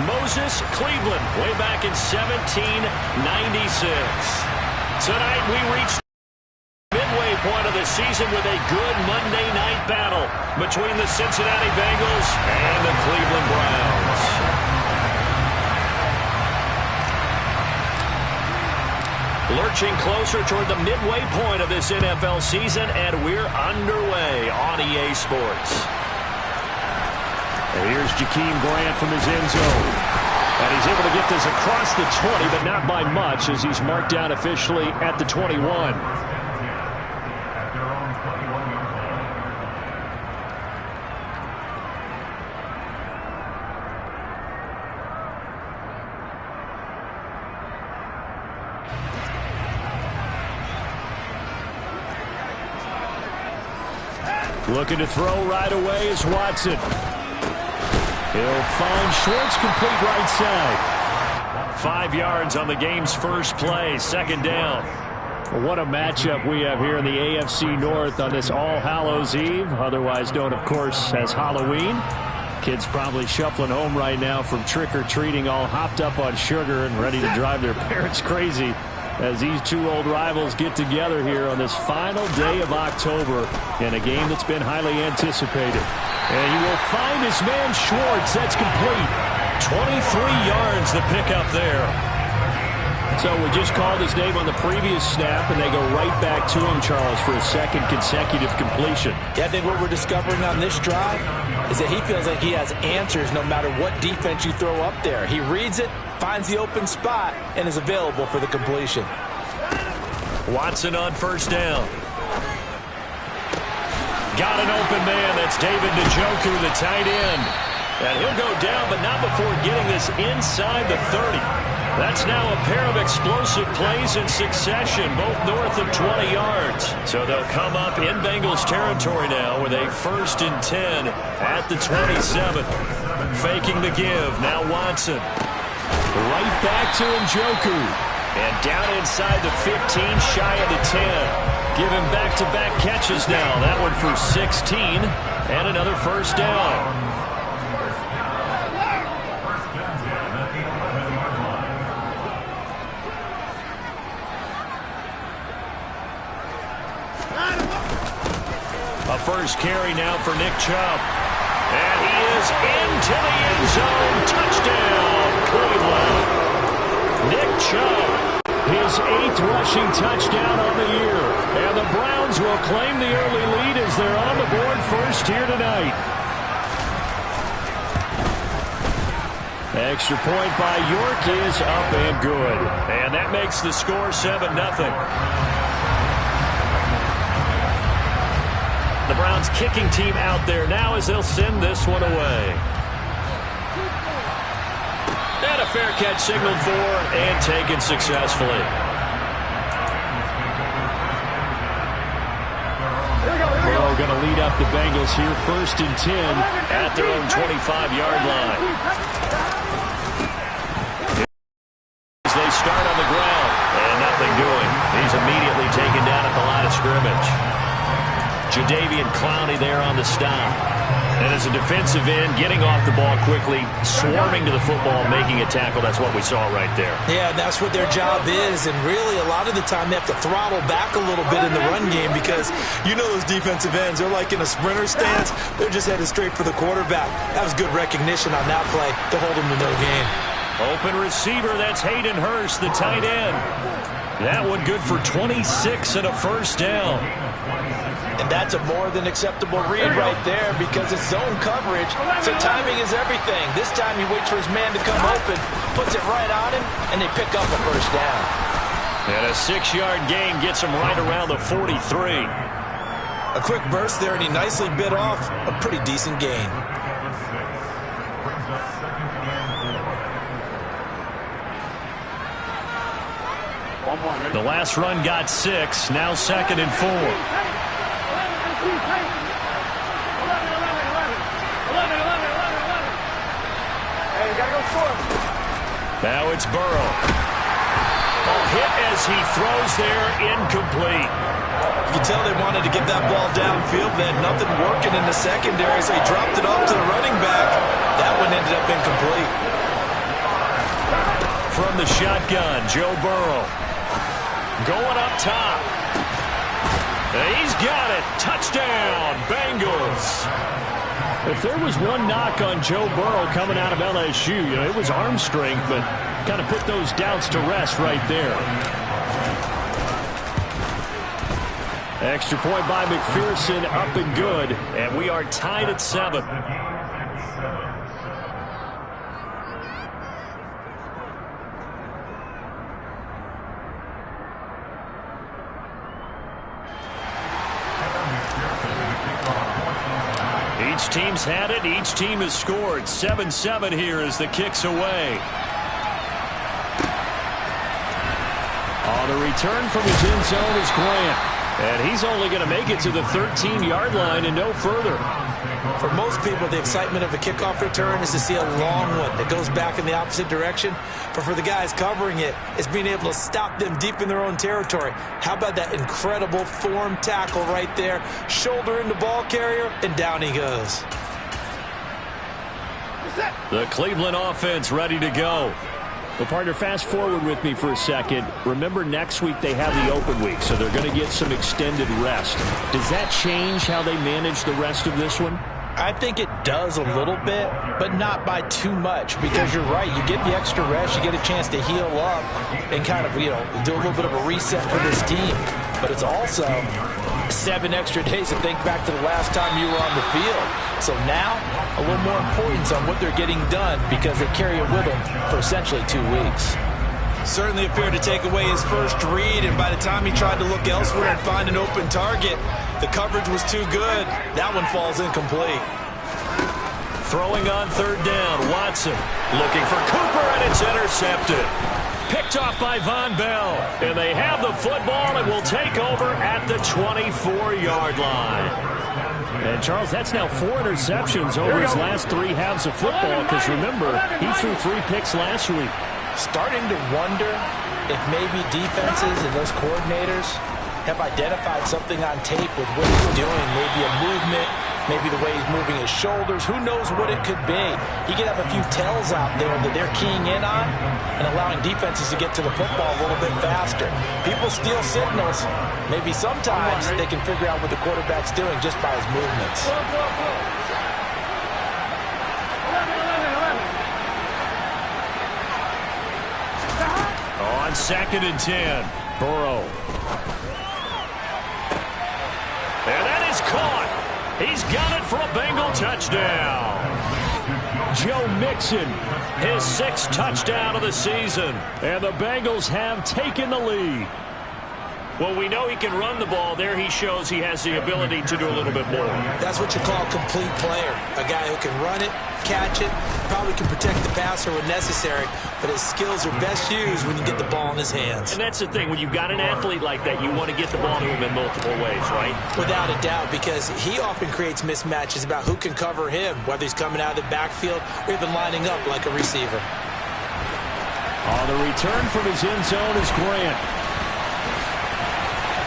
Moses, Cleveland, way back in 1796. Tonight we reach the midway point of the season with a good Monday night battle between the Cincinnati Bengals and the Cleveland Browns. Lurching closer toward the midway point of this NFL season, and we're underway on EA Sports. And here's Jakeem Grant from his end zone. And he's able to get this across the 20, but not by much, as he's marked down officially at the 21. Looking to throw right away is Watson. He'll find Schwartz, complete right side. 5 yards on the game's first play, second down. What a matchup we have here in the AFC North on this All Hallows Eve, otherwise known, of course, as Halloween. Kids probably shuffling home right now from trick-or-treating, all hopped up on sugar and ready to drive their parents crazy as these two old rivals get together here on this final day of October in a game that's been highly anticipated. And you will find his man Schwartz. That's complete. 23 yards the pickup there. So we just called his name on the previous snap, and they go right back to him, Charles, for a second consecutive completion. Yeah, I think what we're discovering on this drive is that he feels like he has answers no matter what defense you throw up there. He reads it, finds the open spot, and is available for the completion. Watson on first down. Got an open man. That's David Njoku, the tight end. And he'll go down, but not before getting this inside the 30. That's now a pair of explosive plays in succession, both north of 20 yards. So they'll come up in Bengals territory now with a 1st and 10 at the 27. Faking the give. Now Watson. Right back to Njoku. And down inside the 15, shy of the 10. Give him back-to-back catches now. That one for 16 and another first down. A first carry now for Nick Chubb. And he is into the end zone. Touchdown, Cleveland. Nick Chubb. His 8th rushing touchdown on the year. And the Browns will claim the early lead as they're on the board first here tonight. Extra point by York is up and good. And that makes the score 7-0. The Browns kicking team out there now as they'll send this one away. And a fair catch signaled for and taken successfully. Burrow going to lead up the Bengals here, 1st and 10 at their own 25-yard line. As they start on the ground and nothing doing. He's immediately taken down at the line of scrimmage. Jadeveon Clowney there on the stop. And as a defensive end, getting off the ball quickly, swarming to the football, making a tackle. That's what we saw right there. Yeah, that's what their job is. And really, a lot of the time, they have to throttle back a little bit in the run game because you know those defensive ends, they're like in a sprinter stance. They're just headed straight for the quarterback. That was good recognition on that play to hold them to no gain. Open receiver, that's Hayden Hurst, the tight end. That one good for 26 and a first down. And that's a more than acceptable read right there because it's zone coverage, so timing is everything. This time he waits for his man to come open, puts it right on him, and they pick up a first down. And a 6-yard gain gets him right around the 43. A quick burst there, and he nicely bit off a pretty decent gain. The last run got 6, now 2nd and 4. Now it's Burrow. A hit as he throws there, incomplete. You can tell they wanted to get that ball downfield. They had nothing working in the secondary, so he dropped it off to the running back. That one ended up incomplete. from the shotgun. Joe Burrow going up top. He's got it. Touchdown, Bengals. If there was one knock on Joe Burrow coming out of LSU, it was arm strength, but kind of put those doubts to rest right there. Extra point by McPherson, up and good. And we are tied at 7. Each team's had it. Each team has scored. 7-7 here as the kick's away. On the return from his end zone is Grant. And he's only going to make it to the 13-yard line and no further. For most people, the excitement of a kickoff return is to see a long one that goes back in the opposite direction. But for the guys covering it, it's being able to stop them deep in their own territory. How about that incredible form tackle right there? Shoulder into ball carrier, and down he goes. The Cleveland offense ready to go. Well, partner, fast forward with me for a second. Remember, next week they have the open week, so they're going to get some extended rest. Does that change how they manage the rest of this one? I think it does a little bit, but not by too much, because you're right. You get the extra rest, you get a chance to heal up and kind of, do a little bit of a reset for this team. But it's also 7 extra days to think back to the last time you were on the field. So now, a little more importance on what they're getting done because they carry it with them for essentially 2 weeks. Certainly appeared to take away his first read, and by the time he tried to look elsewhere and find an open target, the coverage was too good. That one falls incomplete. Throwing on 3rd down, Watson looking for Cooper, and it's intercepted. Picked off by Von Bell, and they have the football and will take over at the 24-yard line. And, Charles, that's now 4 interceptions over his last 3 halves of football, because remember, he threw 3 picks last week. Starting to wonder if maybe defenses and those coordinators have identified something on tape with what he's doing. Maybe a movement, maybe the way he's moving his shoulders. Who knows what it could be? He could have a few tells out there that they're keying in on and allowing defenses to get to the football a little bit faster. People steal signals. Maybe sometimes they can figure out what the quarterback's doing just by his movements. On 2nd and 10, Burrow. And that is caught. He's got it for a Bengal touchdown. Joe Mixon, his 6th touchdown of the season. And the Bengals have taken the lead. Well, we know he can run the ball. There he shows he has the ability to do a little bit more. That's what you call a complete player. A guy who can run it, catch it, probably can protect the passer when necessary, but his skills are best used when you get the ball in his hands. And that's the thing. When you've got an athlete like that, you want to get the ball to him in multiple ways, right? Without a doubt, because he often creates mismatches about who can cover him, whether he's coming out of the backfield or even lining up like a receiver. On the return from his end zone is Grant.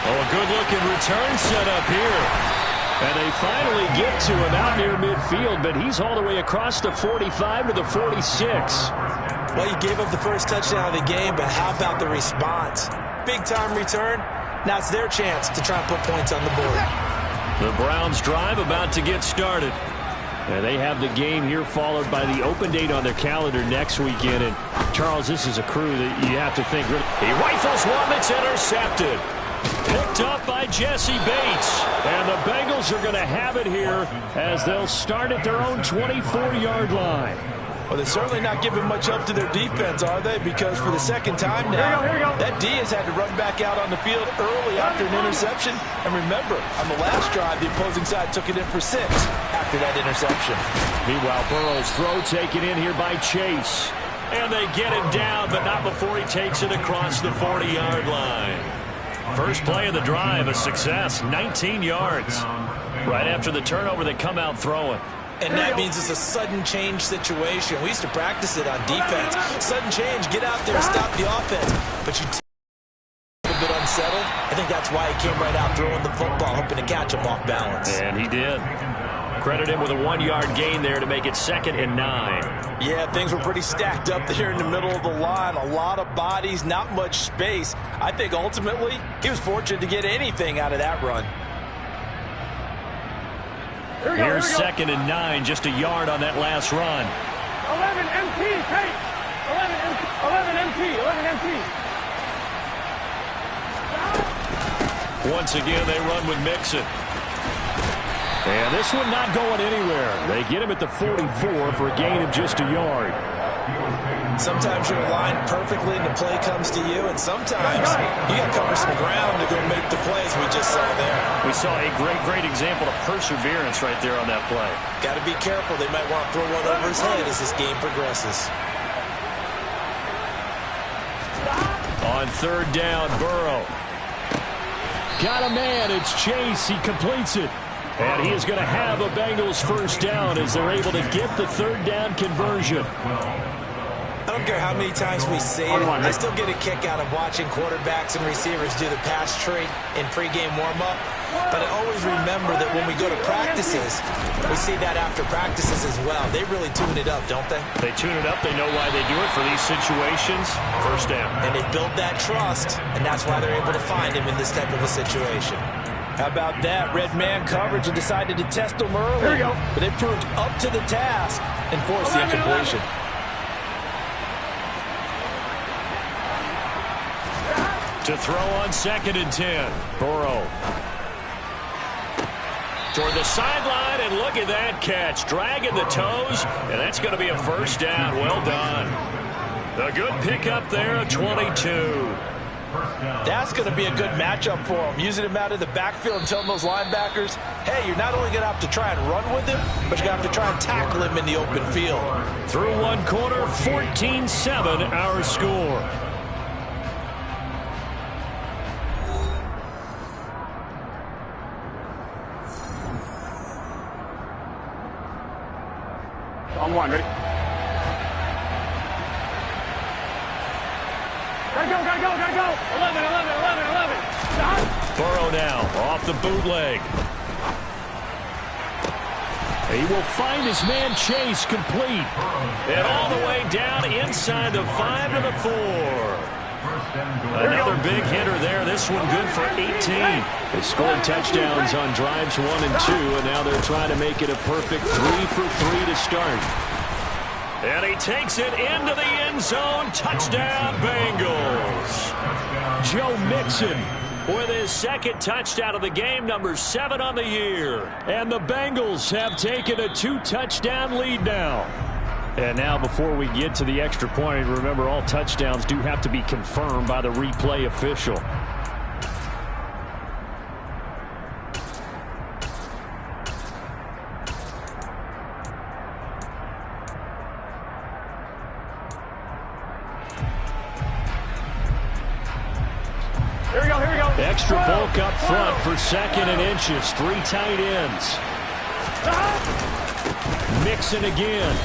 Oh, a good-looking return set up here. And they finally get to him out near midfield, but he's all the way across the 45 to the 46. Well, you gave up the first touchdown of the game, but how about the response? Big-time return. Now it's their chance to try and put points on the board. The Browns drive about to get started. And they have the game here followed by the open date on their calendar next weekend. And, Charles, this is a crew that you have to think. He rifles one that's intercepted. Picked up by Jesse Bates. And the Bengals are going to have it here as they'll start at their own 24-yard line. Well, they're certainly not giving much up to their defense, are they? Because for the second time now, that D has had to run back out on the field early after an interception. And remember, on the last drive, the opposing side took it in for 6 after that interception. Meanwhile, Burrow's throw taken in here by Chase. And they get him down, but not before he takes it across the 40-yard line. First play of the drive, a success, 19 yards. Right after the turnover, they come out throwing. And that means it's a sudden change situation. We used to practice it on defense. Sudden change, get out there, stop the offense. But you a little bit unsettled. I think that's why he came right out throwing the football, hoping to catch him off balance. And he did. Credit him with a 1-yard gain there to make it 2nd and 9. Yeah, things were pretty stacked up there in the middle of the line. A lot of bodies, not much space. I think ultimately he was fortunate to get anything out of that run. Here's 2nd and 9, just a yard on that last run. 11 MT, Tate. 11 MT. Once again, they run with Mixon. And this one not going anywhere. They get him at the 44 for a gain of just a yard. Sometimes you're aligned perfectly and the play comes to you, and sometimes you got to cover some ground to go make the plays we just saw there. We saw a great example of perseverance right there on that play. Got to be careful. They might want to throw one over his head as this game progresses. On 3rd down, Burrow. Got a man. It's Chase. He completes it. And he is going to have a Bengals 1st down as they're able to get the 3rd down conversion. I don't care how many times we say it, I still get a kick out of watching quarterbacks and receivers do the pass tree in pregame warm-up. But I always remember that when we go to practices, we see that after practices as well. They really tune it up, don't they? They tune it up. They know why they do it for these situations. 1st down. And they build that trust, and that's why they're able to find him in this type of a situation. How about that? Red man coverage and decided to test them early. Here we go. But they proved up to the task and forced the incompletion. To throw on 2nd and 10. Burrow. Toward the sideline, and look at that catch. Dragging the toes, and that's going to be a 1st down. Well done. A good pickup there, 22. That's going to be a good matchup for him. Using him out of the backfield and telling those linebackers, hey, you're not only going to have to try and run with him, but you're going to have to try and tackle him in the open field. Through 1 quarter, 14-7 our score. On 1, ready? Gotta go. 11. Burrow now off the bootleg. He will find his man Chase complete. And all the way down inside the 5 to the 4. Another big hitter there. This one good for 18. They scored touchdowns on drives 1 and 2, and now they're trying to make it a perfect 3 for 3 to start. And he takes it into the end zone. Touchdown, Bengals. Joe Mixon with his 2nd touchdown of the game, number 7 on the year. And the Bengals have taken a 2-touchdown lead now. And now before we get to the extra point, remember all touchdowns do have to be confirmed by the replay official. Here we go. Extra bulk up front for 2nd and inches. 3 tight ends. Mixon again.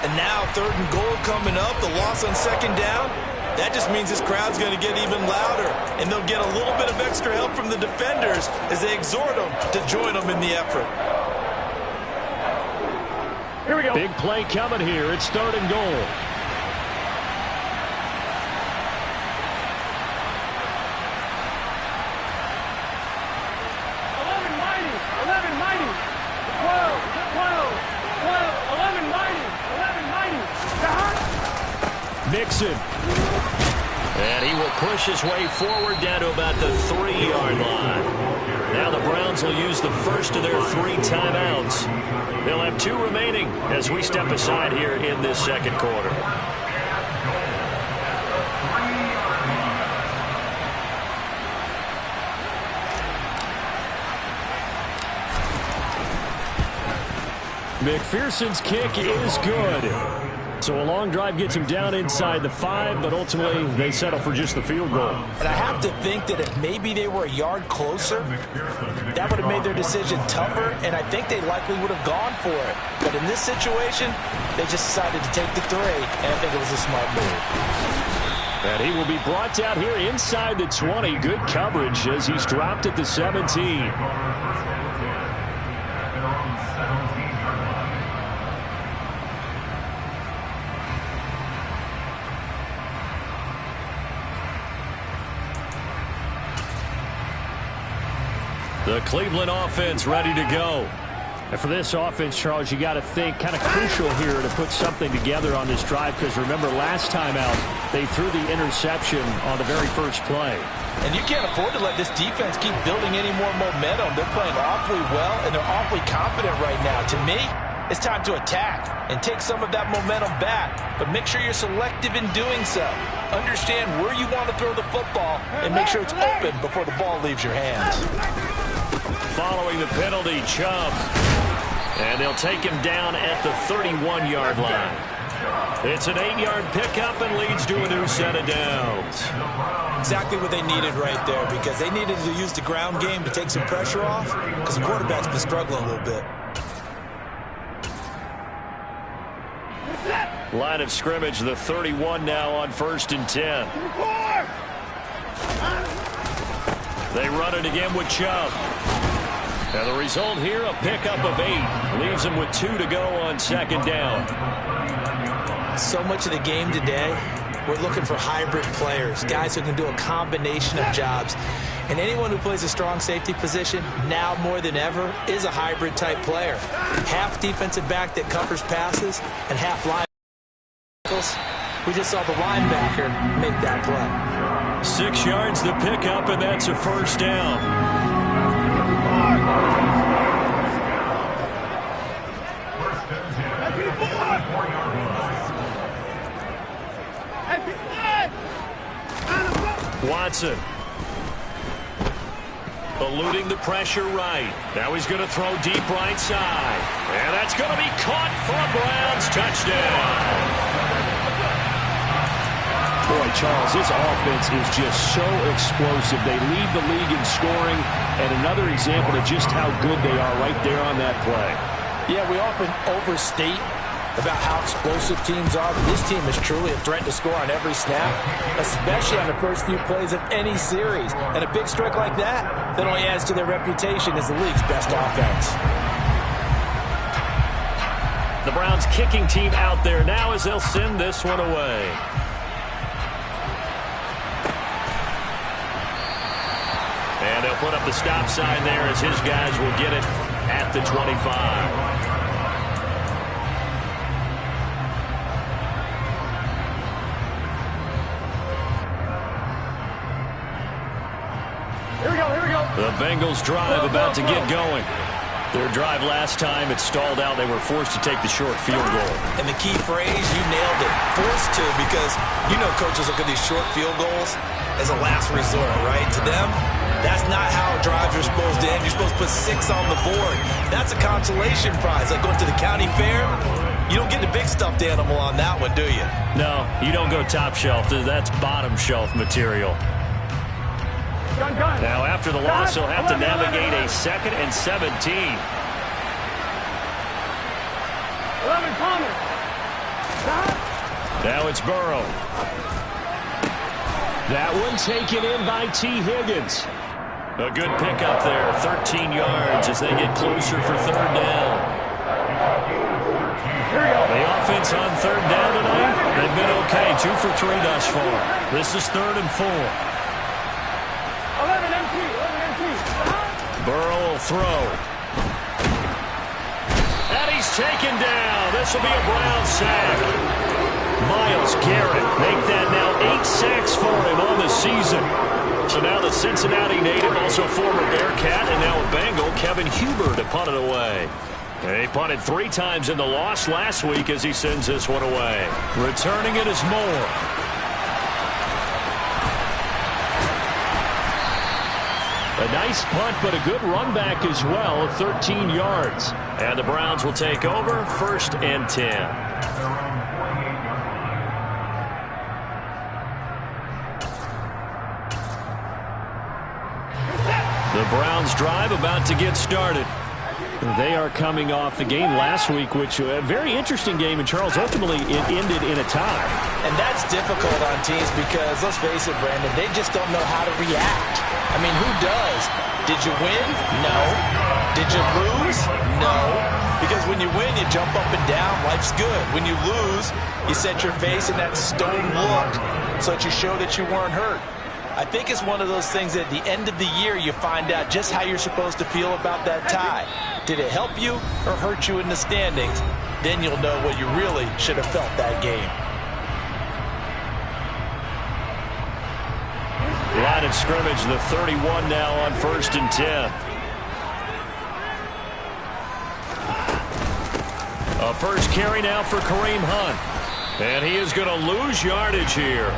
And now 3rd and goal coming up. The loss on 2nd down. That just means this crowd's going to get even louder. And they'll get a little bit of extra help from the defenders as they exhort them to join them in the effort. Here we go. Big play coming here. It's 3rd and goal. Mixon. And he will push his way forward down to about the 3-yard line. Now the Browns will use the first of their 3 timeouts. They'll have 2 remaining as we step aside here in this 2nd quarter. McPherson's kick is good. So a long drive gets him down inside the 5, but ultimately they settle for just the field goal. And I have to think that if maybe they were a yard closer, that would have made their decision tougher, and I think they likely would have gone for it. But in this situation, they just decided to take the 3, and I think it was a smart move. And he will be brought down here inside the 20. Good coverage as he's dropped at the 17. The Cleveland offense ready to go. And for this offense, Charles, you got to think kind of crucial here to put something together on this drive, because remember last time out they threw the interception on the very first play. And you can't afford to let this defense keep building any more momentum. They're playing awfully well, and they're awfully confident right now. To me, it's time to attack and take some of that momentum back. But make sure you're selective in doing so. Understand where you want to throw the football and make sure it's open before the ball leaves your hands. Following the penalty, Chubb. And they'll take him down at the 31-yard line. It's an 8-yard pickup and leads to a new set of downs. Exactly what they needed right there, because they needed to use the ground game to take some pressure off, because the quarterback's been struggling a little bit. Line of scrimmage, the 31 now on 1st and 10. They run it again with Chubb. And the result here, a pickup of 8. Leaves them with 2 to go on 2nd down. So much of the game today, we're looking for hybrid players, guys who can do a combination of jobs. And anyone who plays a strong safety position, now more than ever, is a hybrid type player. Half defensive back that covers passes, and half linebacker. We just saw the linebacker make that play. 6 yards the pickup, and that's a 1st down. Watson eluding the pressure right. Now he's going to throw deep right side. And that's going to be caught for a Browns touchdown. Boy, Charles, this offense is just so explosive. They lead the league in scoring, and another example of just how good they are right there on that play. Yeah, we often overstate about how explosive teams are, but this team is truly a threat to score on every snap, especially on the first few plays of any series. And a big strike like that only adds to their reputation as the league's best offense. The Browns kicking team out there now as they'll send this one away. And they'll put up the stop sign there as his guys will get it at the 25. The Bengals drive about to get going. Their drive last time, it stalled out. They were forced to take the short field goal. And the key phrase, you nailed it, forced to, because you know coaches look at these short field goals as a last resort, right? To them, that's not how drives are supposed to end. You're supposed to put 6 on the board. That's a consolation prize, like going to the county fair. You don't get the big stuffed animal on that one, do you? No, you don't go top shelf. That's bottom shelf material. Now, after the loss, he'll have to navigate a 2nd and 17. 11, Thomas. Now it's Burrow. That one taken in by T. Higgins. A good pickup there, 13 yards as they get closer for 3rd down. The offense on 3rd down tonight, they've been okay, 2 for 3 thus far. This is 3rd and 4. Burrow will throw. And he's taken down. This will be a Brown sack. Myles Garrett make that now 8 sacks for him on the season. So now the Cincinnati native, also former Bearcat, and now a Bengal, Kevin Huber, to punt it away. He punted 3 times in the loss last week as he sends this one away. Returning it is Moore. A nice punt, but a good run back as well, 13 yards. And the Browns will take over, 1st and 10. The Browns drive about to get started. They are coming off the game last week, which was a very interesting game, and Charles, ultimately it ended in a tie. And that's difficult on teams because, let's face it, Brandon, they just don't know how to react. I mean, who does? Did you win? No. Did you lose? No. Because when you win, you jump up and down. Life's good. When you lose, you set your face in that stone look so that you show that you weren't hurt. I think it's one of those things that at the end of the year you find out just how you're supposed to feel about that tie. Did it help you or hurt you in the standings? Then you'll know what you really should have felt that game. Line of scrimmage, the 31 now on 1st and 10. A first carry now for Kareem Hunt. And he is going to lose yardage here.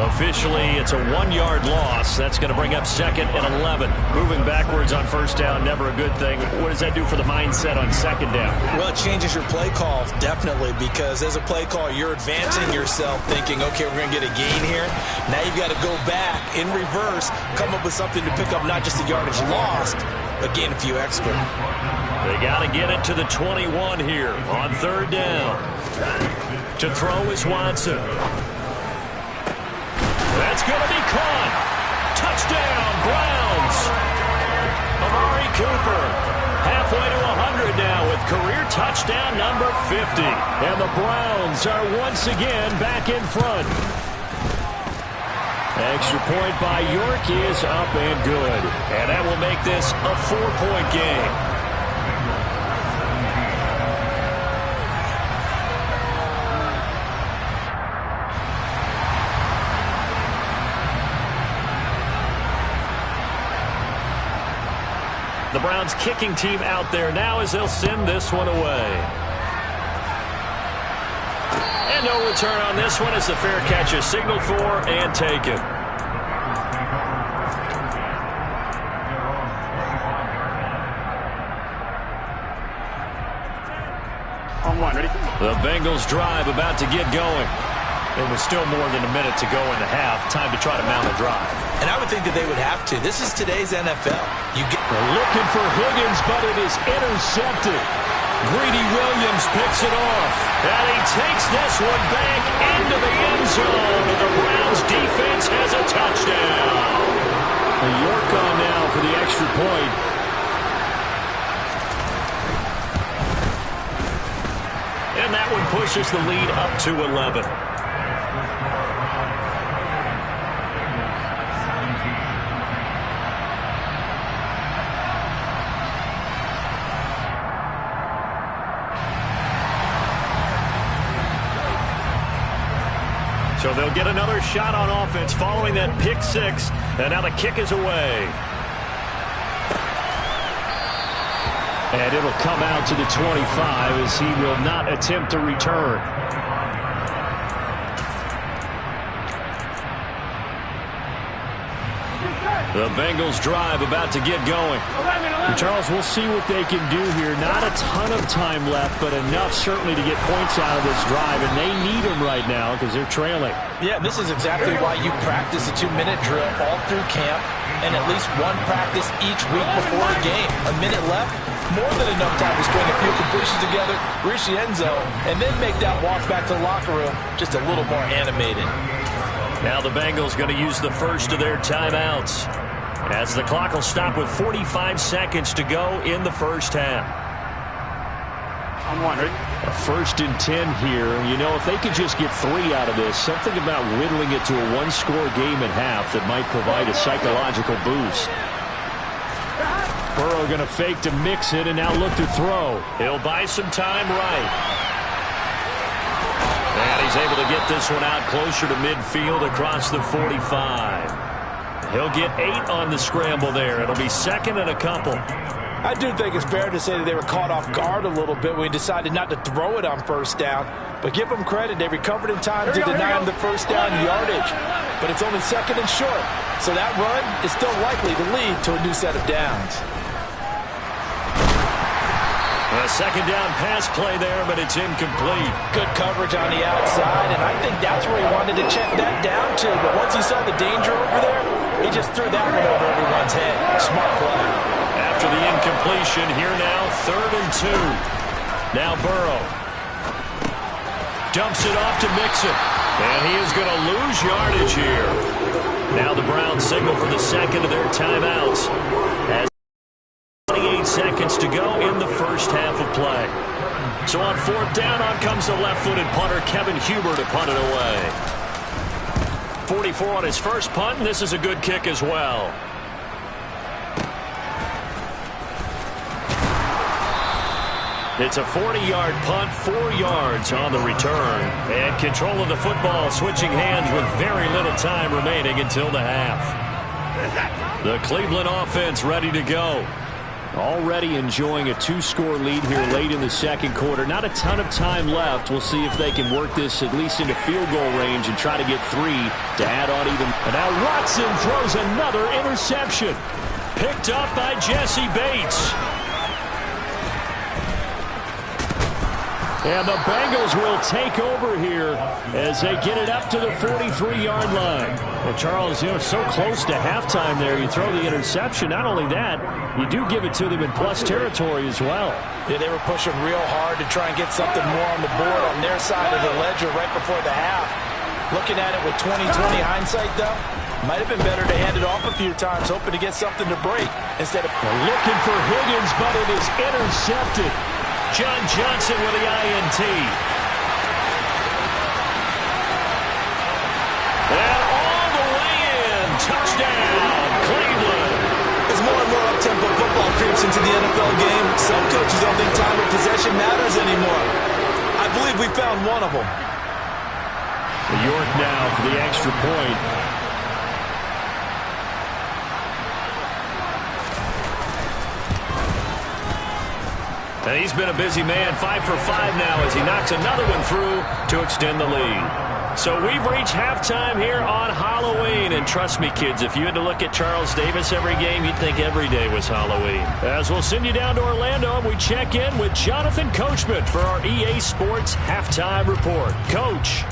Officially, it's a 1-yard loss. That's going to bring up 2nd and 11. Moving backwards on 1st down, never a good thing. What does that do for the mindset on 2nd down? Well, it changes your play call, definitely, because as a play call, you're advancing yourself thinking, okay, we're going to get a gain here. Now you've got to go back in reverse, come up with something to pick up not just the yardage lost, but gain a few extra. They got to get it to the 21 here on 3rd down. To throw is Watson. That's going to be caught. Touchdown, Browns. Amari Cooper halfway to 100 now with career touchdown number 50. And the Browns are once again back in front. Extra point by York is up and good. And that will make this a 4-point game. The Browns kicking team out there now as they'll send this one away. And no return on this one as the fair catch is signaled for and taken. On 1, ready? The Bengals drive about to get going. There was still more than a minute to go in the half. Time to try to mount a drive. And I would think that they would have to. This is today's NFL. They're looking for Higgins, but it is intercepted. Greedy Williams picks it off. And he takes this one back into the end zone. And the Browns defense has a touchdown. York on now for the extra point. And that one pushes the lead up to 11. So they'll get another shot on offense following that pick 6. And now the kick is away. And it'll come out to the 25 as he will not attempt to return. The Bengals drive about to get going. Charles, we'll see what they can do here. Not a ton of time left, but enough certainly to get points out of this drive, and they need them right now because they're trailing. Yeah, this is exactly why you practice a 2-minute drill all through camp and at least one practice each week before a game. A minute left, more than enough time to string a few completions together, reach the end zone, and then make that walk back to the locker room just a little more animated. Now the Bengals going to use the first of their timeouts as the clock will stop with 45 seconds to go in the first half. On 1, ready? A 1st and 10 here. You know, if they could just get 3 out of this, something about whittling it to a 1-score game at half that might provide a psychological boost. Burrow going to fake to mix it and now look to throw. He'll buy some time right. And he's able to get this one out closer to midfield across the 45. He'll get 8 on the scramble there. It'll be 2nd and a couple. I do think it's fair to say that they were caught off guard a little bit when we decided not to throw it on 1st down. But give them credit. They recovered in time to deny them the 1st down yardage. But it's only 2nd and short. So that run is still likely to lead to a new set of downs. A 2nd down pass play there, but it's incomplete. Good coverage on the outside, and I think that's where he wanted to check that down to. But once he saw the danger over there, he just threw that one over everyone's head. Smart play. After the incompletion, here now, 3rd and 2. Now Burrow dumps it off to Mixon, and he is going to lose yardage here. Now the Browns signal for the 2nd of their timeouts as 28 seconds to go in the first half of play. So on 4th down, on comes the left-footed punter, Kevin Huber, to punt it away. 44 on his first punt, and this is a good kick as well. It's a 40-yard punt, 4 yards on the return. And control of the football switching hands with very little time remaining until the half. The Cleveland offense ready to go. Already enjoying a 2-score lead here late in the second quarter. Not a ton of time left. We'll see if they can work this at least into field goal range and try to get 3 to add on even. And now Watson throws another interception. Picked up by Jesse Bates. And the Bengals will take over here as they get it up to the 43-yard line. Well, Charles, so close to halftime there. You throw the interception. Not only that, you do give it to them in plus territory as well. Yeah, they were pushing real hard to try and get something more on the board on their side of the ledger right before the half. Looking at it with 20/20 hindsight, though, might have been better to hand it off a few times, hoping to get something to break instead of looking for Higgins, but it is intercepted. John Johnson with the INT. And all the way in. Touchdown, Cleveland. As more and more up-tempo football creeps into the NFL game, some coaches don't think time of possession matters anymore. I believe we found one of them. York now for the extra point. And he's been a busy man, 5 for 5 now as he knocks another one through to extend the lead. So we've reached halftime here on Halloween. And trust me, kids, if you had to look at Charles Davis every game, you'd think every day was Halloween. As we'll send you down to Orlando, and we check in with Jonathan Coachman for our EA Sports Halftime Report. Coach.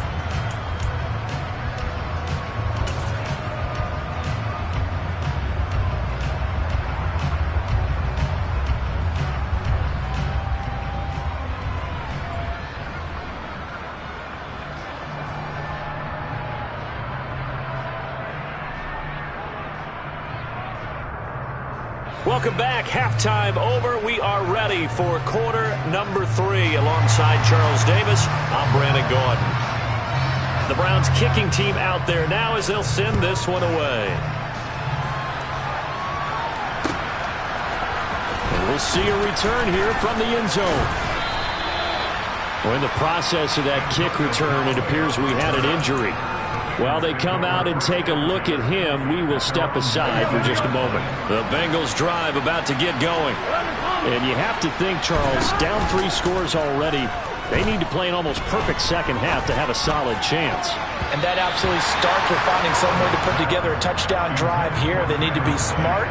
Welcome back. Halftime over. We are ready for quarter number 3 alongside Charles Davis. I'm Brandon Gordon. The Browns kicking team out there now as they'll send this one away. And we'll see a return here from the end zone. Well, in the process of that kick return, it appears we had an injury. While they come out and take a look at him, we will step aside for just a moment. The Bengals drive about to get going. And you have to think, Charles, down 3 scores already. They need to play an almost perfect second half to have a solid chance. And that absolutely starts with finding some way to put together a touchdown drive here. They need to be smart,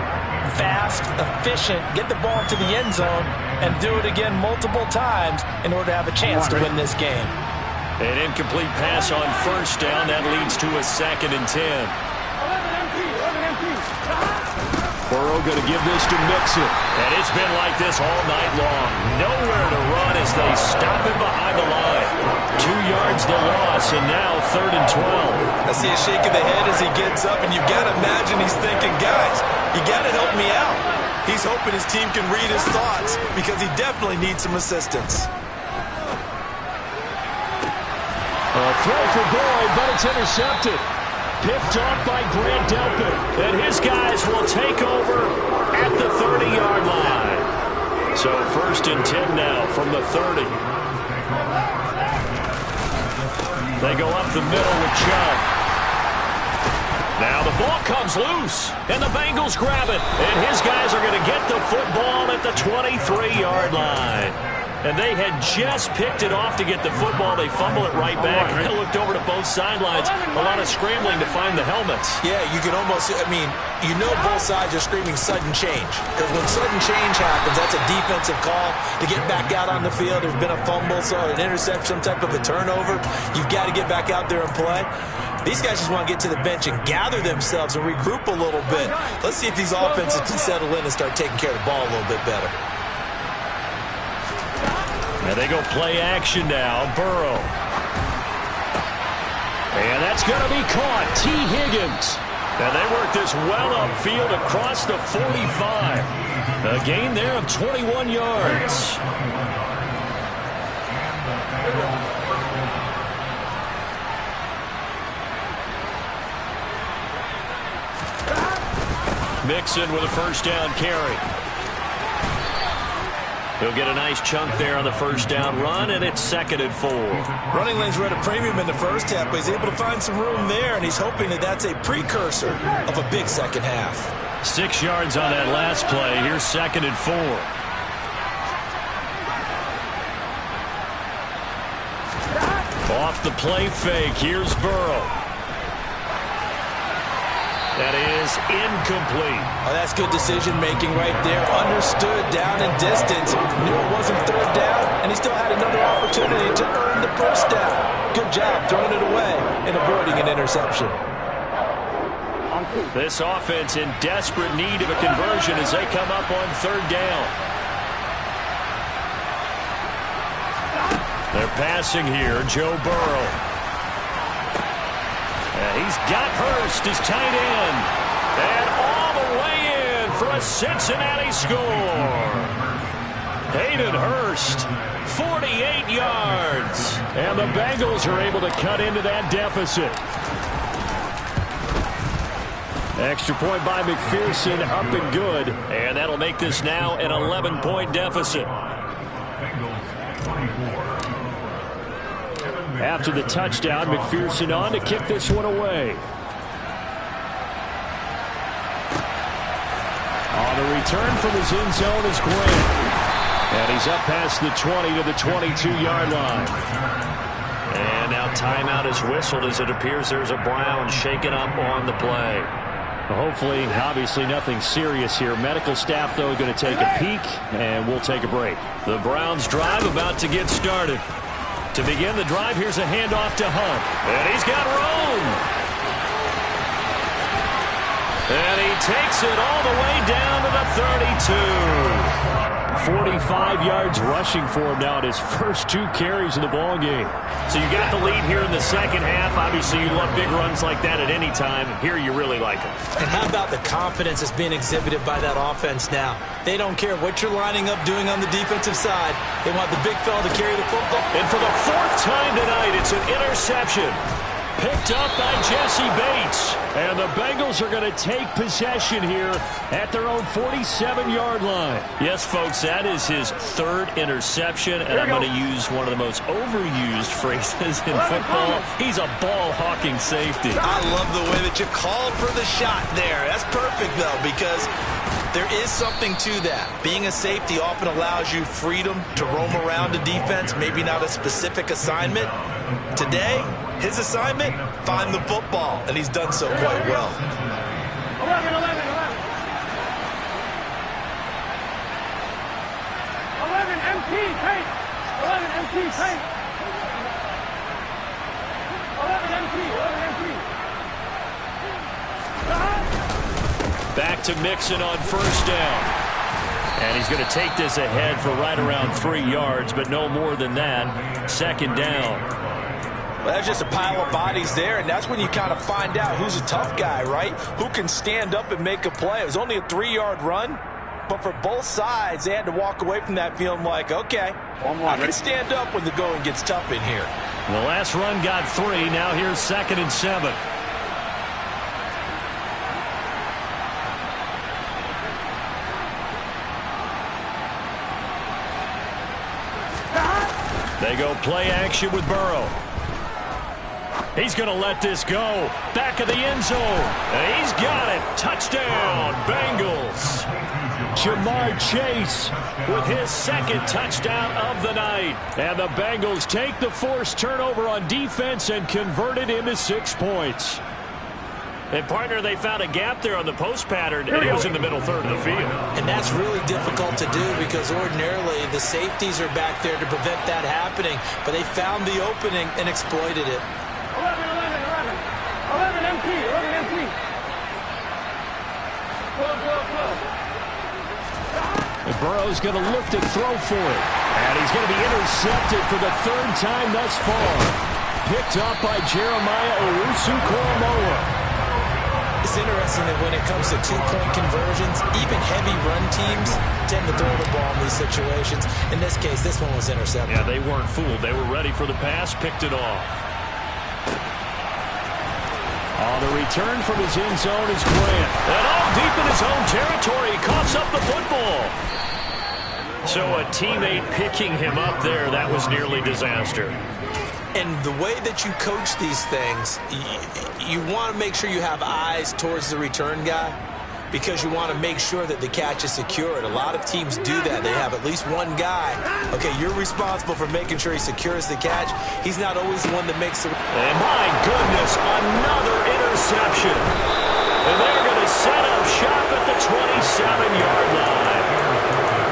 fast, efficient, get the ball to the end zone, and do it again multiple times in order to have a chance to win this game. An incomplete pass on first down. That leads to a 2nd and 10. Burrow going to give this to Mixon. And it's been like this all night long. Nowhere to run as they stop him behind the line. 2 yards the loss, and now 3rd and 12. I see a shake of the head as he gets up, and you've got to imagine he's thinking, guys, you got to help me out. He's hoping his team can read his thoughts because he definitely needs some assistance. A throw for Boyd, but it's intercepted. Picked off by Grant Delpit. And his guys will take over at the 30-yard line. So 1st and 10 now from the 30. They go up the middle with Chubb. Now the ball comes loose, and the Bengals grab it. And his guys are going to get the football at the 23-yard line. And they had just picked it off to get the football. They fumble it right back. They looked over to both sidelines. A lot of scrambling to find the helmets. Yeah, you can almost, you know both sides are screaming sudden change. Because when sudden change happens, that's a defensive call to get back out on the field. There's been a fumble, so an interception, some type of a turnover. You've got to get back out there and play. These guys just want to get to the bench and gather themselves and regroup a little bit. Let's see if these offenses can settle in and start taking care of the ball a little bit better. And they go play action now. Burrow. And that's going to be caught. T. Higgins. And they work this well upfield across the 45. A gain there of 21 yards. Mixon with a first down carry. He'll get a nice chunk there on the first down run, and it's 2nd and 4. Running lanes were at a premium in the first half, but he's able to find some room there, and he's hoping that that's a precursor of a big second half. 6 yards on that last play. Here's 2nd and 4. Off the play fake. Here's Burrow. That is incomplete. Oh, that's good decision-making right there. Understood down and distance. Knew it wasn't third down, and he still had another opportunity to earn the first down. Good job throwing it away and avoiding an interception. This offense in desperate need of a conversion as they come up on 3rd down. They're passing here. Joe Burrow. He's got Hurst, his tight end. And all the way in for a Cincinnati score. Hayden Hurst, 48 yards. And the Bengals are able to cut into that deficit. Extra point by McPherson, up and good. And that'll make this now an 11-point deficit. After the touchdown, McPherson on to kick this one away. On the return from his end zone is Grant. And he's up past the 20 to the 22-yard line. And now timeout is whistled as it appears there's a Brown shaken up on the play. Hopefully, obviously nothing serious here. Medical staff, though, going to take a peek, and we'll take a break. The Browns drive about to get started. To begin the drive, here's a handoff to Hunt. And he's got room. And he takes it all the way down to the 32. 45 yards rushing for him now at his first 2 carries in the ball game. So you got the lead here in the second half. Obviously, you love big runs like that at any time. Here, you really like them. And how about the confidence that's being exhibited by that offense now? They don't care what you're lining up doing on the defensive side. They want the big fella to carry the football. And for the 4th time tonight, it's an interception. Picked up by Jesse Bates. And the Bengals are going to take possession here at their own 47-yard line. Yes, folks, that is his 3rd interception, and I'm going to use one of the most overused phrases in football. He's a ball-hawking safety. I love the way that you called for the shot there. That's perfect, though, because there is something to that. Being a safety often allows you freedom to roam around a defense, maybe not a specific assignment. Today, his assignment, find the football, and he's done so quite well. 11. 11 MT, paint. 11 MT, paint. 11 MT, 11 MT. Back to Mixon on first down. And he's going to take this ahead for right around 3 yards, but no more than that. 2nd down. Well, that's just a pile of bodies there, and that's when you kind of find out who's a tough guy, right? Who can stand up and make a play. It was only a 3-yard run, but for both sides, they had to walk away from that feeling like, okay, I can stand up when the going gets tough in here. The last run got 3. Now here's 2nd and 7. They go play action with Burrow. He's going to let this go. Back of the end zone. And he's got it. Touchdown, Bengals. Jamar Chase with his 2nd touchdown of the night. And the Bengals take the forced turnover on defense and convert it into 6 points. And, partner, they found a gap there on the post pattern, and it was in the middle third of the field. And that's really difficult to do because ordinarily the safeties are back there to prevent that happening, but they found the opening and exploited it. 11 MT, 11 MT. And Burrow's going to look to throw for it. And he's going to be intercepted for the 3rd time thus far. Picked up by Jeremiah Owusu-Koramoah. It's interesting that when it comes to 2-point conversions, even heavy run teams tend to throw the ball in these situations. In this case, this one was intercepted. Yeah, they weren't fooled. They were ready for the pass, picked it off. On the return from his end zone is Grant. And all deep in his own territory, he coughs up the football. So a teammate picking him up there, that was nearly disaster. And the way that you coach these things, you want to make sure you have eyes towards the return guy because you want to make sure that the catch is secured. A lot of teams do that. They have at least one guy. Okay, you're responsible for making sure he secures the catch. He's not always the one that makes the... And my goodness, another interception. And they're going to set up shop at the 27-yard line.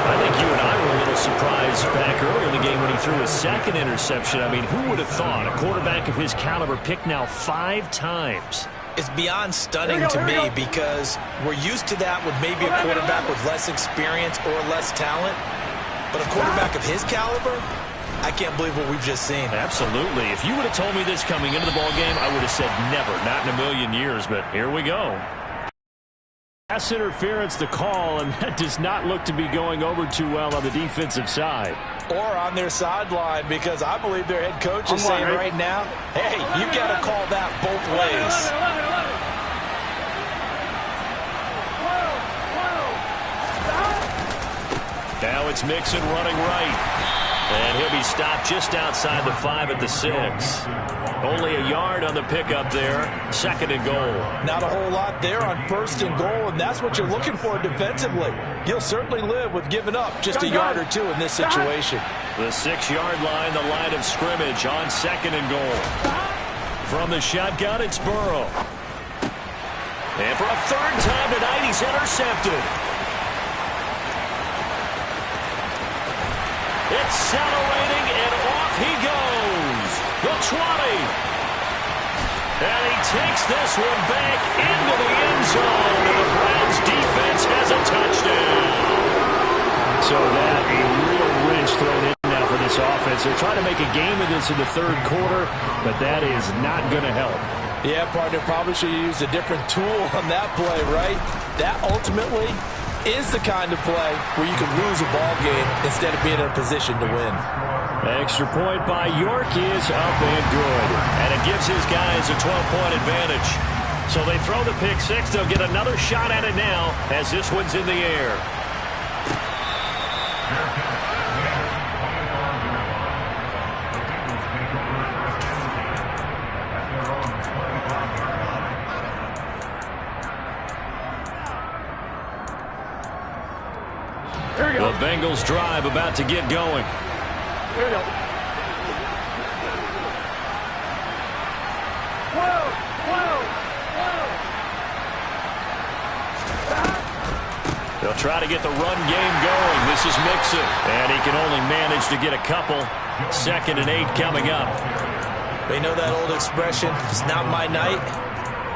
I think you and I were a little surprised back earlier in the game when he threw his second interception. I mean, who would have thought a quarterback of his caliber picked now 5 times? It's beyond stunning to me because we're used to that with maybe a quarterback with less experience or less talent. But a quarterback of his caliber, I can't believe what we've just seen. Absolutely. If you would have told me this coming into the ballgame, I would have said never, not in a million years. But here we go. Pass interference to call, and that does not look to be going over too well on the defensive side. Or on their sideline, because I believe their head coach is saying right now, hey, you got to call that both ways. 11. Now it's Mixon running right. And he'll be stopped just outside the 5 at the 6. Only a yard on the pickup there. 2nd and goal. Not a whole lot there on 1st and goal, and that's what you're looking for defensively. You'll certainly live with giving up just a yard or 2 in this situation. The 6-yard line, the line of scrimmage on 2nd and goal. From the shotgun, it's Burrow. And for a 3rd time tonight, he's intercepted. Accelerating, and off he goes. The 20. And he takes this one back into the end zone. And the Browns defense has a touchdown. So that a real wrench thrown in now for this offense. They're trying to make a game of this in the 3rd quarter, but that is not going to help. Yeah, partner, probably should have used a different tool on that play, right? That ultimately is the kind of play where you can lose a ball game instead of being in a position to win. Extra point by York is up and good. And it gives his guys a 12-point advantage. So they throw the pick 6. They'll get another shot at it now as this one's in the air. The Bengals drive about to get going. Here we go. 12. They'll try to get the run game going. This is Mixon. And he can only manage to get a couple. 2nd and 8 coming up. They know that old expression, it's not my night.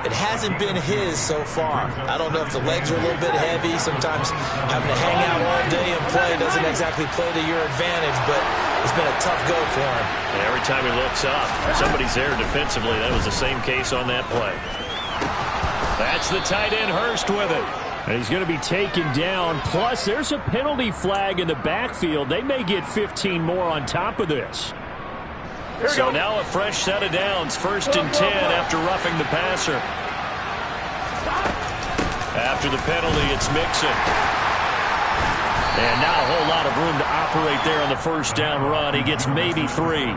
It hasn't been his so far. I don't know if the legs are a little bit heavy. Sometimes having to hang out all day and play doesn't exactly play to your advantage, but it's been a tough go for him. And every time he looks up, somebody's there defensively. That was the same case on that play. That's the tight end Hurst with it. And he's going to be taken down. Plus, there's a penalty flag in the backfield. They may get 15 more on top of this. So now a fresh set of downs. 1st and 10 after roughing the passer. After the penalty, it's Mixon. And now a whole lot of room to operate there on the 1st down run. He gets maybe 3.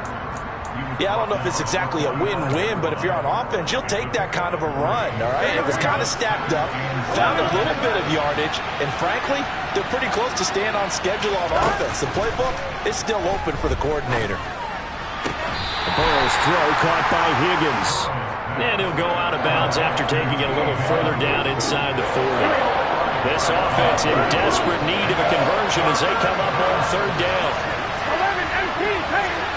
Yeah, I don't know if it's exactly a win-win, but if you're on offense, you'll take that kind of a run, all right? It was kind of stacked up, found a little bit of yardage, and frankly, they're pretty close to staying on schedule on offense. The playbook is still open for the coordinator. Burrow's throw caught by Higgins. And he'll go out of bounds after taking it a little further down inside the 40. This offense in desperate need of a conversion as they come up on 3rd down. 11 MT, take it.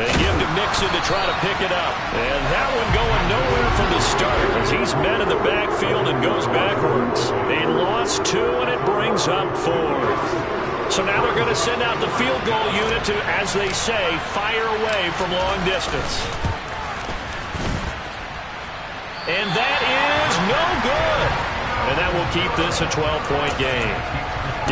They give to Mixon to try to pick it up. And that one going nowhere from the start as he's met in the backfield and goes backwards. They lost 2, and it brings up 4th. So now they're going to send out the field goal unit to, as they say, fire away from long distance. And that is no good. And that will keep this a 12-point game.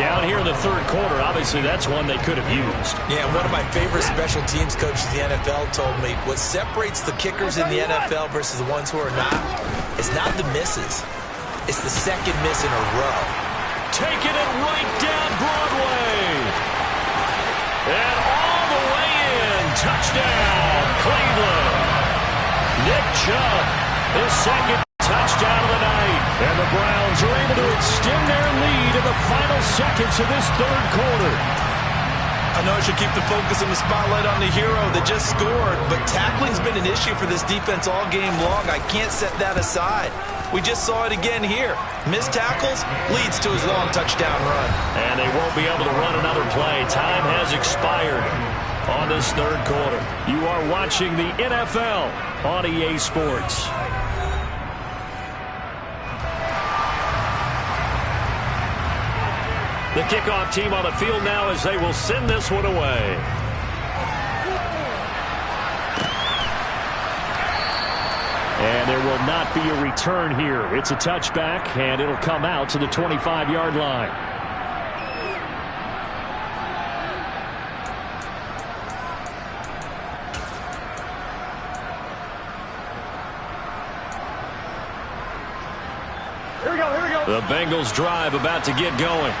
Down here in the third quarter, obviously that's one they could have used. Yeah, and one of my favorite special teams coaches in the NFL told me what separates the kickers in the NFL versus the ones who are not is not the misses. It's the second miss in a row. Taking it right down Broadway. And all the way in. Touchdown, Cleveland. Nick Chubb, his second touchdown of the night. And the Browns are able to extend their lead in the final seconds of this third quarter. I know I should keep the focus and the spotlight on the hero that just scored, but tackling's been an issue for this defense all game long. I can't set that aside. We just saw it again here. Missed tackles leads to his long touchdown run. And they won't be able to run another play. Time has expired on this third quarter. You are watching the NFL on EA Sports. The kickoff team on the field now as they will send this one away. And there will not be a return here. It's a touchback, and it'll come out to the 25-yard line. Here we go. The Bengals drive about to get going.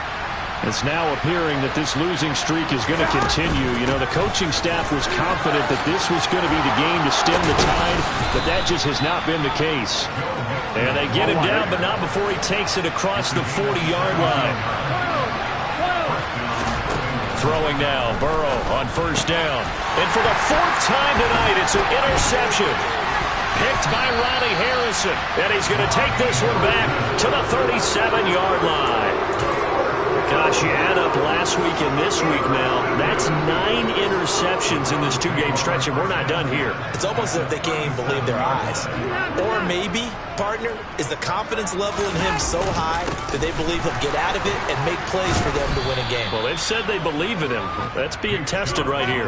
It's now appearing that this losing streak is going to continue. You know, the coaching staff was confident that this was going to be the game to stem the tide, but that just has not been the case. And they get him down, but not before he takes it across the 40-yard line. Throwing now, Burrow on first down. And for the fourth time tonight, it's an interception. Picked by Ronnie Harrison. And he's going to take this one back to the 37-yard line. Gosh, you add up last week and this week now, that's 9 interceptions in this two-game stretch, and we're not done here. It's almost as if they can't even believe their eyes. Or maybe, partner, is the confidence level in him so high that they believe he'll get out of it and make plays for them to win a game. Well, they've said they believe in him. That's being tested right here.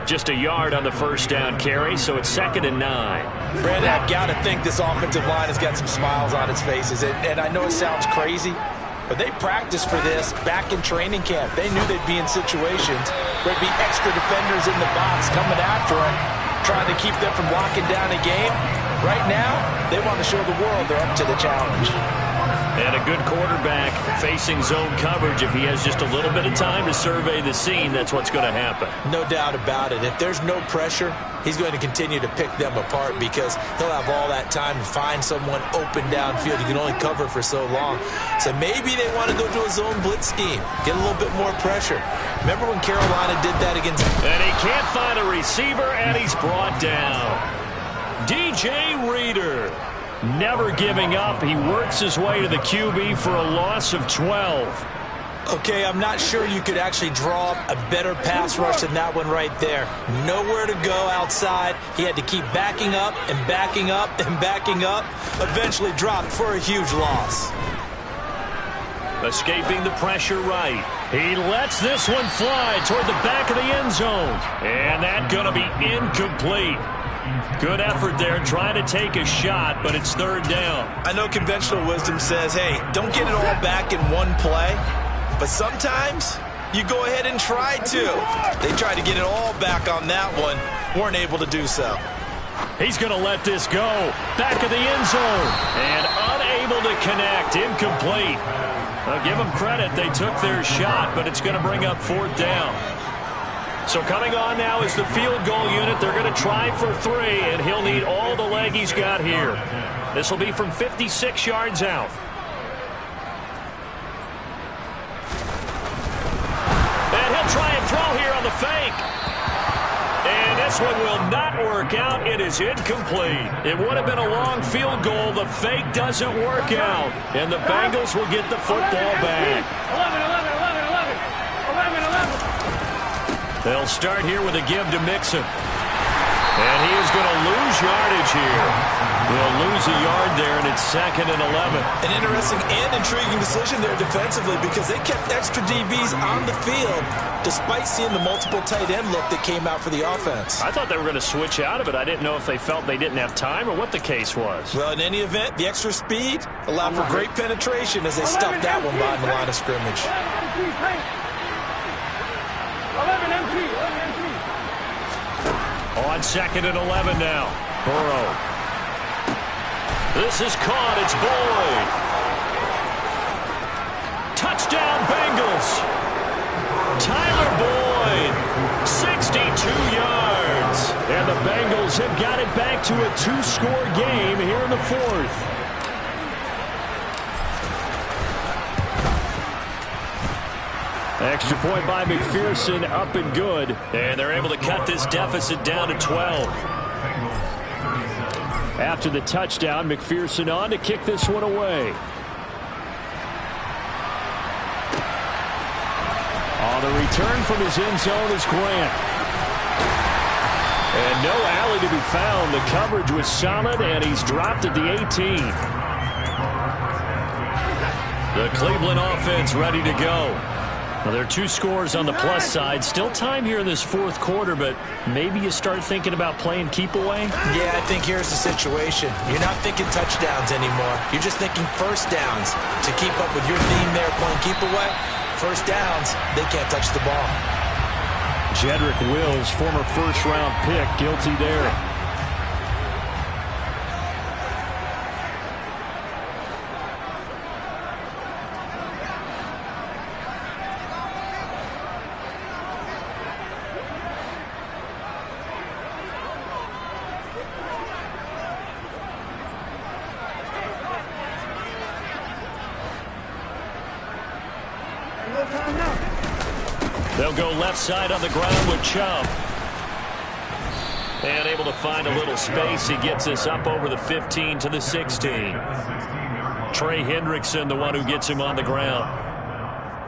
Just a yard on the first down carry, so it's 2nd and 9. Brandon, I've got to think this offensive line has got some smiles on its faces. And I know it sounds crazy, but they practiced for this back in training camp. They knew they'd be in situations where there'd be extra defenders in the box coming after them, trying to keep them from locking down a game. Right now, they want to show the world they're up to the challenge. And a good quarterback facing zone coverage. If he has just a little bit of time to survey the scene, that's what's going to happen. No doubt about it. If there's no pressure, he's going to continue to pick them apart because he'll have all that time to find someone open downfield. You can only cover for so long. So maybe they want to go to a zone blitz scheme, get a little bit more pressure. Remember when Carolina did that against... And he can't find a receiver, and he's brought down. DJ Reader. Never giving up. He works his way to the QB for a loss of 12. Okay, I'm not sure you could actually draw up a better pass rush than that one right there. Nowhere to go outside. He had to keep backing up and backing up and backing up. Eventually dropped for a huge loss. Escaping the pressure right. He lets this one fly toward the back of the end zone. And that's going to be incomplete. Good effort there, trying to take a shot, but it's 3rd down. I know conventional wisdom says, hey, don't get it all back in one play. But sometimes you go ahead and try to. They tried to get it all back on that one. Weren't able to do so. He's going to let this go. Back of the end zone. And unable to connect. Incomplete. I'll give them credit. They took their shot, but it's going to bring up 4th down. So coming on now is the field goal unit. They're going to try for 3, and he'll need all the leg he's got here. This will be from 56 yards out. And he'll try and throw here on the fake. And this one will not work out. It is incomplete. It would have been a long field goal. The fake doesn't work out. And the Bengals will get the football back. 11. They'll start here with a give to Mixon. And he is going to lose yardage here. They'll lose a yard there, and it's 2nd and 11. An interesting and intriguing decision there defensively because they kept extra DBs on the field despite seeing the multiple tight end look that came out for the offense. I thought they were going to switch out of it. I didn't know if they felt they didn't have time or what the case was. Well, in any event, the extra speed allowed for great penetration as they stuffed that one behind the line of scrimmage. 11 empty. On 2nd and 11 now. Burrow. This is caught. It's Boyd. Touchdown, Bengals. Tyler Boyd, 62 yards. And the Bengals have got it back to a 2-score game here in the 4th. Extra point by McPherson, up and good. And they're able to cut this deficit down to 12. After the touchdown, McPherson on to kick this one away. On the return from his end zone is Grant. And no alley to be found. The coverage was solid, and he's dropped at the 18. The Cleveland offense ready to go. Well, there are 2 scores on the plus side. Still time here in this 4th quarter, but maybe you start thinking about playing keep away? Yeah, I think here's the situation. You're not thinking touchdowns anymore. You're just thinking first downs. To keep up with your theme there, playing keep away, first downs, they can't touch the ball. Jedrick Wills, former first-round pick, guilty there. They'll go left side on the ground with Chubb. And able to find a little space. He gets us up over the 15 to the 16. Trey Hendrickson, the one who gets him on the ground.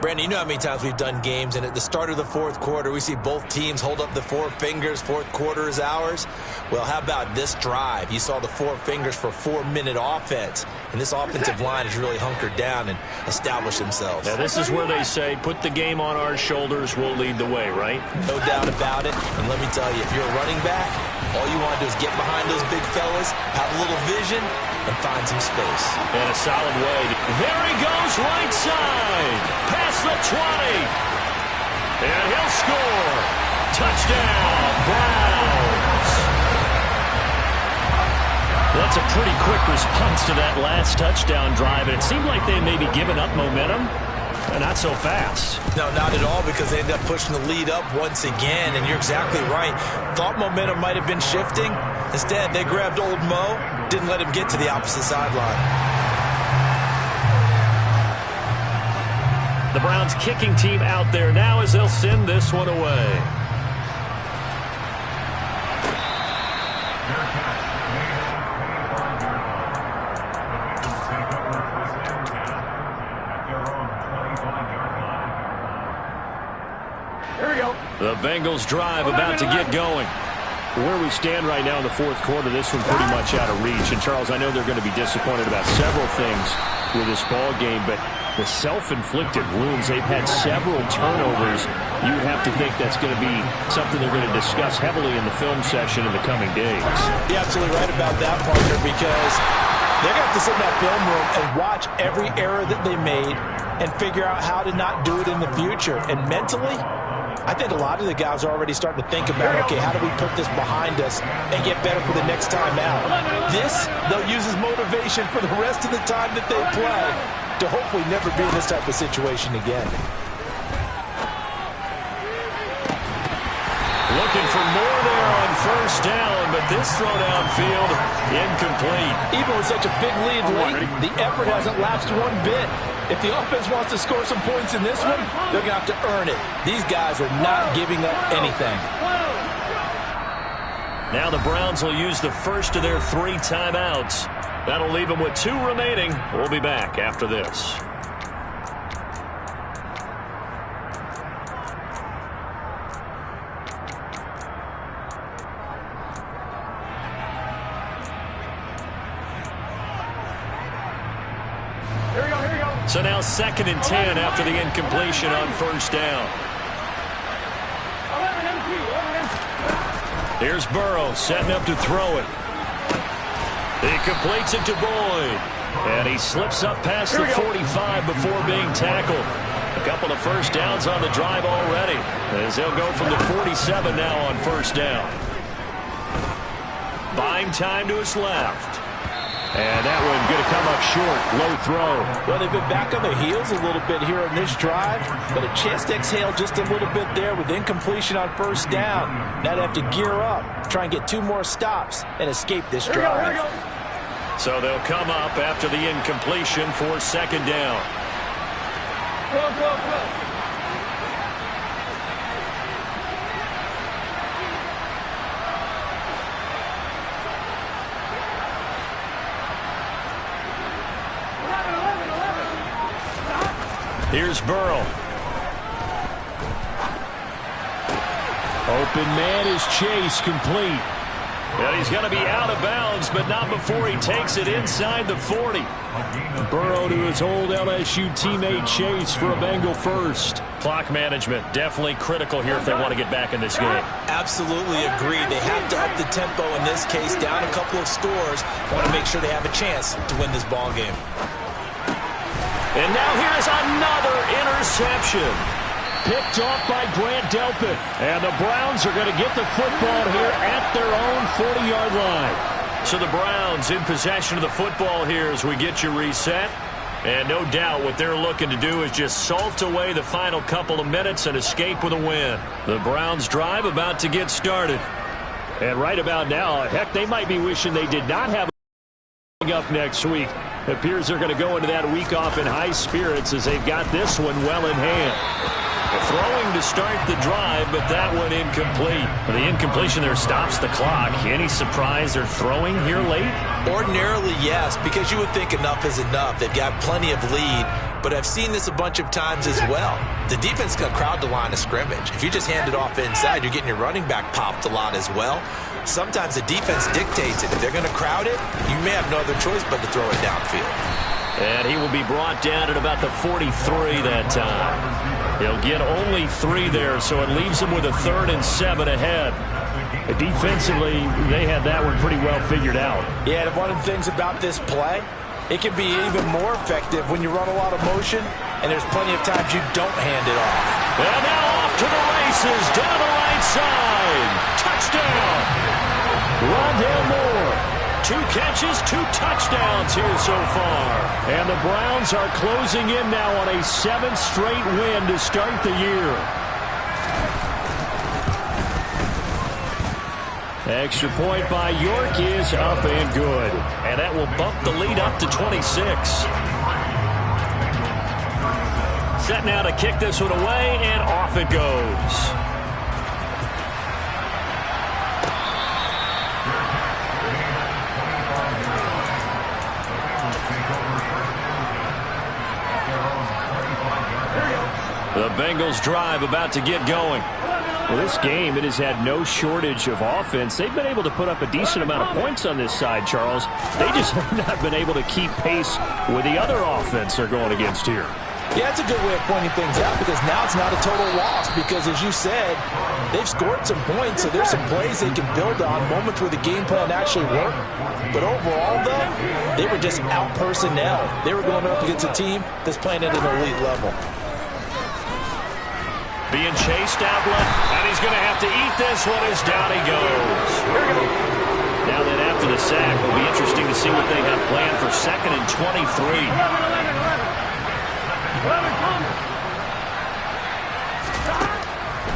Brandon, you know how many times we've done games, and at the start of the 4th quarter, we see both teams hold up the 4 fingers. 4th quarter is ours. Well, how about this drive? You saw the 4 fingers for 4-minute offense, and this offensive line has really hunkered down and established themselves. Now, this is where they say, put the game on our shoulders, we'll lead the way, right? No doubt about it. And let me tell you, if you're a running back, all you want to do is get behind those big fellas, have a little vision, and find some space. And a solid way. There he goes, right side. Past the 20. And he'll score. Touchdown, Browns. That's a pretty quick response to that last touchdown drive. And it seemed like they may be giving up momentum. But not so fast. No, not at all, because they ended up pushing the lead up once again. And you're exactly right. Thought momentum might have been shifting. Instead, they grabbed old Mo, didn't let him get to the opposite sideline. The Browns kicking team out there now as they'll send this one away. Here we go. The Bengals drive about to get going. Where we stand right now in the 4th quarter, this one's pretty much out of reach. And, Charles, I know they're going to be disappointed about several things with this ball game, but the self-inflicted wounds, they've had several turnovers. You would have to think that's going to be something they're going to discuss heavily in the film session in the coming days. You're absolutely right about that, partner, because they're going to have to sit in that film room and watch every error that they made and figure out how to not do it in the future. And mentally, I think a lot of the guys are already starting to think about, okay, how do we put this behind us and get better for the next time out? This, they'll use as motivation for the rest of the time that they play to hopefully never be in this type of situation again. Looking for more there on first down, but this throw downfield incomplete. Even with such a big lead late, the effort hasn't lapsed one bit. If the offense wants to score some points in this one, they're going to have to earn it. These guys are not giving up anything. Now the Browns will use the first of their 3 timeouts. That'll leave them with 2 remaining. We'll be back after this. So now 2nd and 10 after the incompletion on first down. Here's Burrow setting up to throw it. He completes it to Boyd. And he slips up past the 45 before being tackled. A couple of first downs on the drive already, as they'll go from the 47 now on first down. Buying time to his left. And that one going to come up short. Low throw. Well, they've been back on their heels a little bit here in this drive, but a chance to exhale just a little bit there with incompletion on first down. Now they have to gear up, try and get 2 more stops, and escape this drive. So they'll come up after the incompletion for 2nd down. Go. Here's Burrow. Open man is Chase, complete. And he's going to be out of bounds, but not before he takes it inside the 40. Burrow to his old LSU teammate Chase for a Bengal first. Clock management definitely critical here if they want to get back in this game. Absolutely agree. They have to up the tempo in this case, down a couple of scores. Want to make sure they have a chance to win this ball game. And now here's another interception. Picked off by Grant Delpit. And the Browns are going to get the football here at their own 40-yard line. So the Browns in possession of the football here as we get you reset. And no doubt what they're looking to do is just salt away the final couple of minutes and escape with a win. The Browns drive about to get started. And right about now, heck, they might be wishing they did not have up next week. It appears they're going to go into that week off in high spirits as they've got this one well in hand. Throwing to start the drive, but that one incomplete. The incompletion there stops the clock. Any surprise they're throwing here late? Ordinarily, yes, because you would think enough is enough. They've got plenty of lead, but I've seen this a bunch of times as well. The defense got crowd the line of scrimmage. If you just hand it off inside, you're getting your running back popped a lot as well. Sometimes the defense dictates it. If they're going to crowd it, you may have no other choice but to throw it downfield. And he will be brought down at about the 43 that time. He'll get only 3 there, so it leaves him with a 3rd and 7 ahead. Defensively, they had that one pretty well figured out. Yeah, and one of the things about this play, it can be even more effective when you run a lot of motion, and there's plenty of times you don't hand it off. And now off to the races, down the right side. Touchdown! Rondale Moore. 2 catches, 2 touchdowns here so far. And the Browns are closing in now on a 7th straight win to start the year. Extra point by York is up and good. And that will bump the lead up to 26. Set now to kick this one away, and off it goes. The Bengals drive about to get going. Well, this game, it has had no shortage of offense. They've been able to put up a decent amount of points on this side, Charles. They just have not been able to keep pace with the other offense they're going against here. Yeah, it's a good way of pointing things out because now it's not a total loss because, as you said, they've scored some points, so there's some plays they can build on, moments where the game plan actually worked. But overall, though, they were just out personnel. They were going up against a team that's playing at an elite level. Being chased out left, and he's going to have to eat this one as down he goes. Now then, after the sack, it'll be interesting to see what they have planned for 2nd and 23.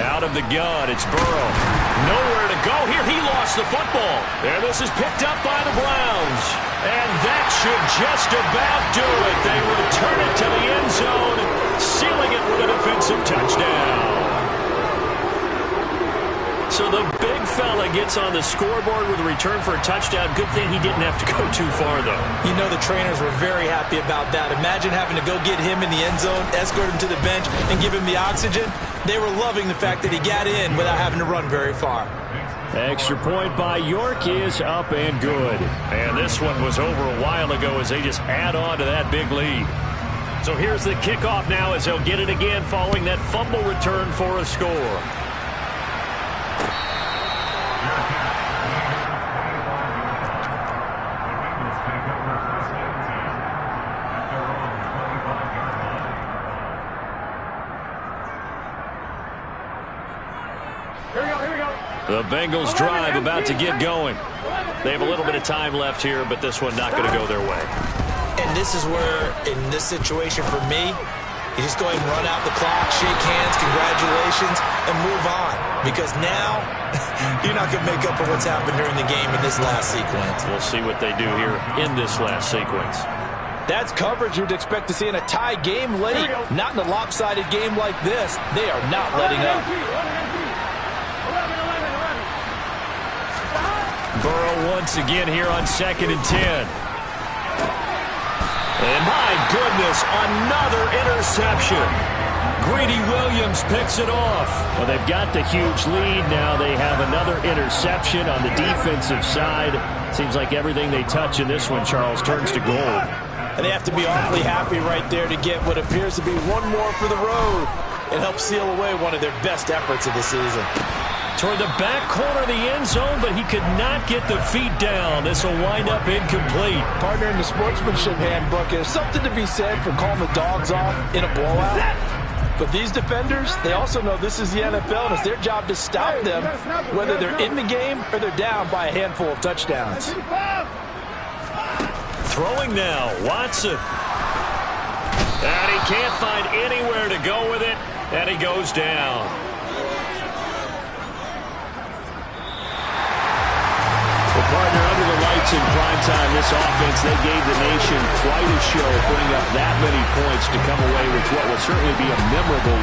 Out of the gun, it's Burrow. Nowhere to go here. He lost the football. And this is picked up by the Browns. And that should just about do it. They return it to the end zone, sealing it with a defensive touchdown. So the big fella gets on the scoreboard with a return for a touchdown. Good thing he didn't have to go too far, though. You know the trainers were very happy about that. Imagine having to go get him in the end zone, escort him to the bench, and give him the oxygen. They were loving the fact that he got in without having to run very far. Extra point by York is up and good. And this one was over a while ago as they just add on to that big lead. So So here's the kickoff now as they'll get it again following that fumble return for a score. The Bengals drive about to get going. They have a little bit of time left here, but this one not going to go their way. And this is where, in this situation for me, you just go ahead and run out the clock, shake hands, congratulations, and move on. Because now, you're not going to make up for what's happened during the game in this last sequence. We'll see what they do here in this last sequence. That's coverage you'd expect to see in a tie game late. Not in a lopsided game like this. They are not letting up. Burrow once again here on 2nd and 10. And my goodness, another interception. Greedy Williams picks it off. Well, they've got the huge lead. Now they have another interception on the defensive side. Seems like everything they touch in this one, Charles, turns to gold. And they have to be awfully happy right there to get what appears to be one more for the road and help seal away one of their best efforts of the season. Toward the back corner of the end zone, but he could not get the feet down. This will wind up incomplete. Partner, in the sportsmanship handbook, there's something to be said for calling the dogs off in a blowout. But these defenders, they also know this is the NFL, and it's their job to stop them, whether they're in the game or they're down by a handful of touchdowns. Throwing now, Watson. And he can't find anywhere to go with it, and he goes down. Partner, under the lights in prime time, this offense, they gave the nation quite a show, putting up that many points to come away with what will certainly be a memorable